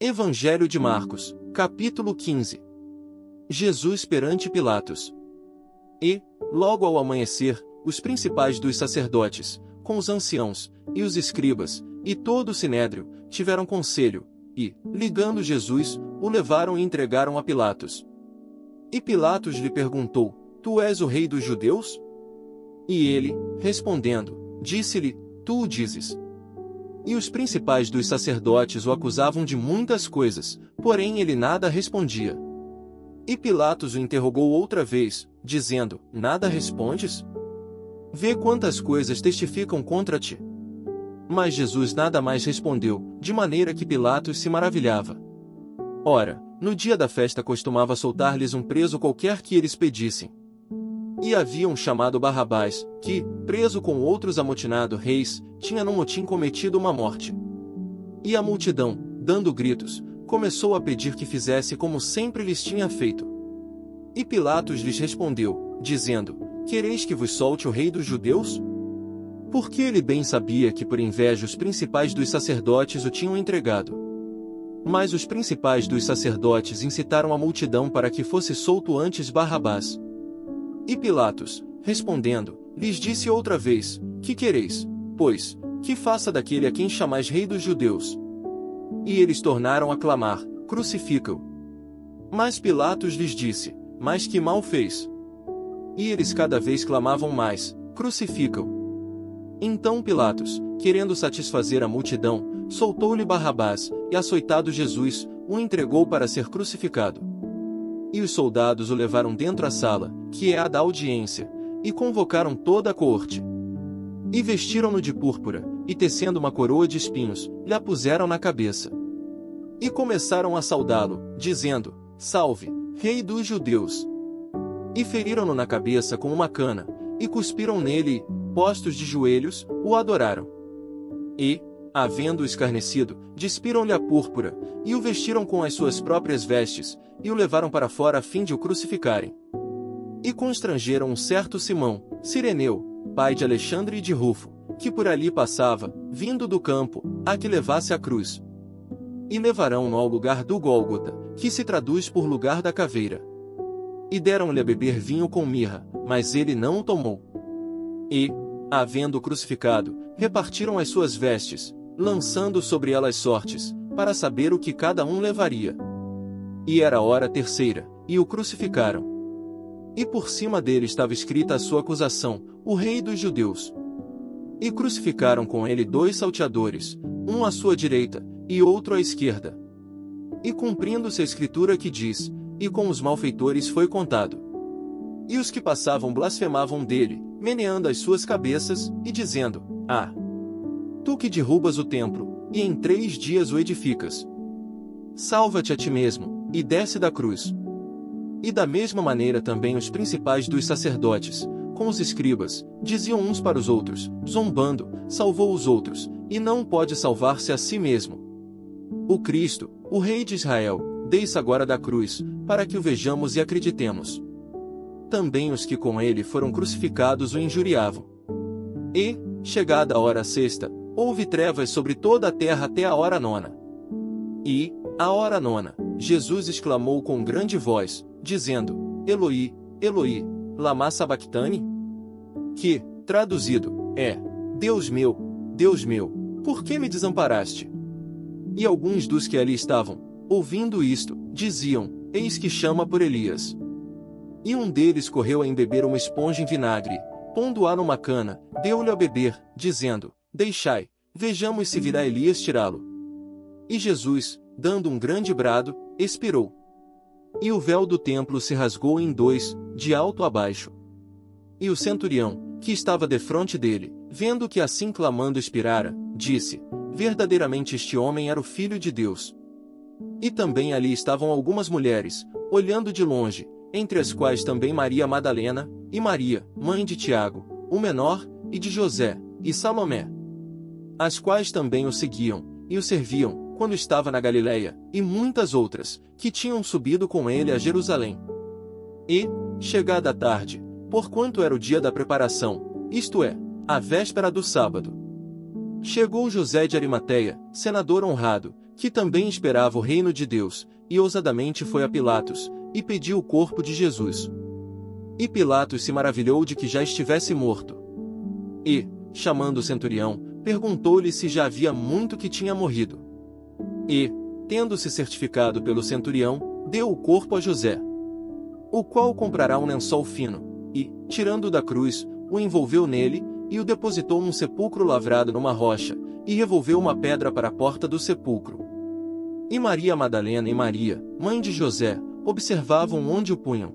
Evangelho de Marcos, capítulo 15. Jesus perante Pilatos. E, logo ao amanhecer, os principais dos sacerdotes, com os anciãos, e os escribas, e todo o sinédrio, tiveram conselho, e, ligando Jesus, o levaram e entregaram a Pilatos. E Pilatos lhe perguntou: Tu és o rei dos judeus? E ele, respondendo, disse-lhe: Tu o dizes. E os principais dos sacerdotes o acusavam de muitas coisas, porém ele nada respondia. E Pilatos o interrogou outra vez, dizendo: Nada respondes? Vê quantas coisas testificam contra ti. Mas Jesus nada mais respondeu, de maneira que Pilatos se maravilhava. Ora, no dia da festa costumava soltar-lhes um preso qualquer que eles pedissem. E havia um chamado Barrabás, que, preso com outros amotinado reis, tinha num motim cometido uma morte. E a multidão, dando gritos, começou a pedir que fizesse como sempre lhes tinha feito. E Pilatos lhes respondeu, dizendo: Quereis que vos solte o rei dos judeus? Porque ele bem sabia que por inveja os principais dos sacerdotes o tinham entregado. Mas os principais dos sacerdotes incitaram a multidão para que fosse solto antes Barrabás. E Pilatos, respondendo, lhes disse outra vez: Que quereis, pois, que faça daquele a quem chamais rei dos judeus? E eles tornaram a clamar: Crucifica-o. Mas Pilatos lhes disse: Mas que mal fez? E eles cada vez clamavam mais: Crucifica-o. Então Pilatos, querendo satisfazer a multidão, soltou-lhe Barrabás, e açoitado Jesus, o entregou para ser crucificado. E os soldados o levaram dentro à sala, que é a da audiência, e convocaram toda a corte. E vestiram-no de púrpura, e tecendo uma coroa de espinhos, lhe a puseram na cabeça. E começaram a saudá-lo, dizendo: Salve, Rei dos Judeus! E feriram-no na cabeça com uma cana, e cuspiram nele e, postos de joelhos, o adoraram. E, havendo-o escarnecido, despiram-lhe a púrpura, e o vestiram com as suas próprias vestes, e o levaram para fora a fim de o crucificarem. E constrangeram um certo Simão, Cireneu, pai de Alexandre e de Rufo, que por ali passava, vindo do campo, a que levasse a cruz. E levarão-no ao lugar do Gólgota, que se traduz por lugar da caveira. E deram-lhe a beber vinho com mirra, mas ele não o tomou. E, havendo-o crucificado, repartiram as suas vestes, lançando sobre elas sortes, para saber o que cada um levaria. E era a hora terceira, e o crucificaram. E por cima dele estava escrita a sua acusação: O Rei dos Judeus. E crucificaram com ele 2 salteadores, um à sua direita, e outro à esquerda. E cumprindo-se a escritura que diz: E com os malfeitores foi contado. E os que passavam blasfemavam dele, meneando as suas cabeças, e dizendo: Ah! Tu que derrubas o templo, e em 3 dias o edificas. Salva-te a ti mesmo, e desce da cruz. E da mesma maneira também os principais dos sacerdotes, com os escribas, diziam uns para os outros, zombando: Salvou os outros, e não pode salvar-se a si mesmo. O Cristo, o Rei de Israel, desça agora da cruz, para que o vejamos e acreditemos. Também os que com ele foram crucificados o injuriavam. E, chegada a hora sexta, houve trevas sobre toda a terra até a hora 9. E, à hora 9, Jesus exclamou com grande voz, dizendo: Eloi, Eloi, lama sabactani? Que, traduzido, é: Deus meu, por que me desamparaste? E alguns dos que ali estavam, ouvindo isto, diziam: Eis que chama por Elias. E um deles correu a embeber uma esponja em vinagre, pondo-a numa cana, deu-lhe a beber, dizendo: Deixai, vejamos se virá Elias tirá-lo. E Jesus, dando um grande brado, expirou. E o véu do templo se rasgou em 2, de alto a baixo. E o centurião, que estava defronte dele, vendo que assim clamando expirara, disse: Verdadeiramente este homem era o Filho de Deus. E também ali estavam algumas mulheres, olhando de longe, entre as quais também Maria Madalena, e Maria, mãe de Tiago, o menor, e de José, e Salomé. As quais também o seguiam, e o serviam, quando estava na Galiléia, e muitas outras, que tinham subido com ele a Jerusalém. E, chegada a tarde, porquanto era o dia da preparação, isto é, a véspera do sábado, chegou José de Arimateia, senador honrado, que também esperava o reino de Deus, e ousadamente foi a Pilatos, e pediu o corpo de Jesus. E Pilatos se maravilhou de que já estivesse morto. E, chamando o centurião, perguntou-lhe se já havia muito que tinha morrido. E, tendo-se certificado pelo centurião, deu o corpo a José, o qual comprará um lençol fino, e, tirando-o da cruz, o envolveu nele, e o depositou num sepulcro lavrado numa rocha, e revolveu uma pedra para a porta do sepulcro. E Maria Madalena e Maria, mãe de José, observavam onde o punham.